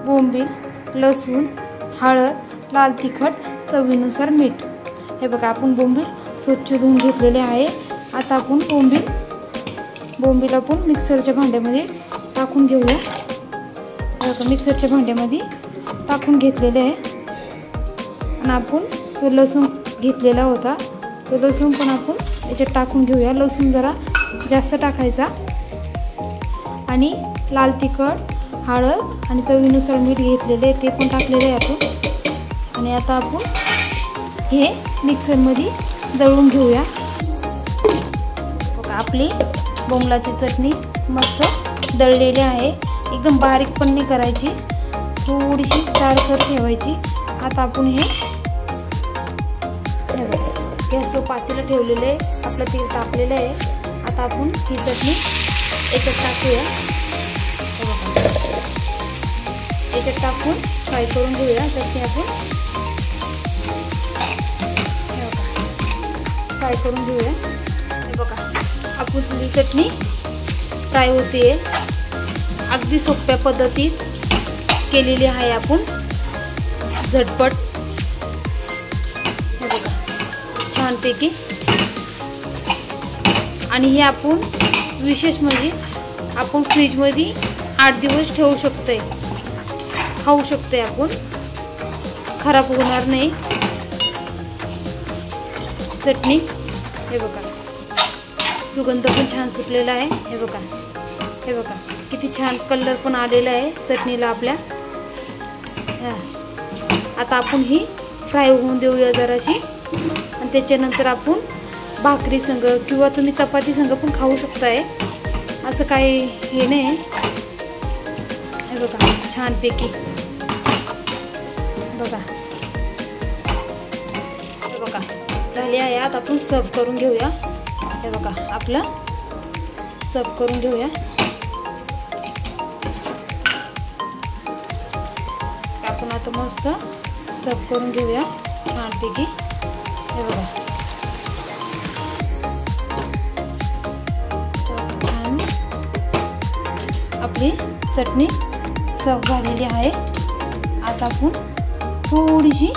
बोंबील, लसूण, हळद, लाल तिखट, चवीनुसार मीठ। हे बघा आपण बोंबील स्वच्छ धुवून घेतलेले आहे। आता आपण बोंबील आपण मिक्सरच्या भांड्यामध्ये टाकून घेऊया। बघा मिक्सरच्या भांड्यामध्ये टाकून घेतलेले आहे। आणि आपण तो लसूण घेतलेला होता, तो लसूण पण आपण याच्यात टाकून घेऊया। लसूण जरा जास्त टाकायचा आणि लाल तिखट, हळद आणि चवीनुसार मीठ घेतलेले आहे ते पण टाकलेले आहे आपण। आणि आता आपण हे मिक्सरमध्ये दळून घेऊया। बघा आपली बोंबलाची चटणी मस्त दळलेली आहे। एकदम बारीक पण नाही करायची, थोडीशी जाडसर ठेवायची। आता आपण हे गॅसवर पातेलं ठेवलेलं आहे, आपलं तेल तापलेलं आहे। आता आपण ही चटणी याच्यात टाकूया। याच्यात टाकून फ्राय करून घेऊया चटणी आपण। फ्राय करून घेऊया। हे बघा आपण ही चटणी फ्राय होते, अगदी सोप्या पद्धतीत केलेली आहे आपण, झटपट। हे बघा छानपैकी। आणि हे आपण विशेष म्हणजे आपण फ्रीजमध्ये 8 दिवस ठेवू शकतोय, खाऊ शकतोय आपण, खराब होणार नाही चटणी। हे बघा सुगंध पण छान सुटलेला आहे। हे बघा किती छान कलर पण आलेला आहे चटणीला आपल्या। आता आपण ही फ्राय होऊन देऊया जराशी, आणि त्याच्यानंतर आपण भाकरी संग किंवा तुम्ही चपाती संग पण खाऊ शकताय, असं काही हे नाही। हे बघा छानपैकी बघा। हे बघा झाले आहे। आता आपण सर्व करून घेऊया। हे बघा आपलं सर्व करून घेऊया। आपण आता मस्त सर्व करून घेऊया छानपैकी। हे बघा छान आपली चटणी सर्व झालेली आहे। आता आपण थोडीशी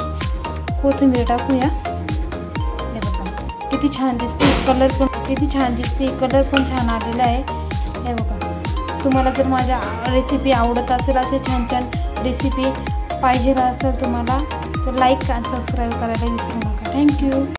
कोथिंबीर टाकूया। हे बघा किती छान दिसते, कलर पण किती छान दिसते, कलर पण छान आलेला आहे। हे बघा तुम्हाला जर माझ्या रेसिपी आवडत असेल, असे छान छान रेसिपी पाहिजे असेल तुम्हाला, तर लाईक आणि सबस्क्राईब करायला विसरू नका। थँक्यू।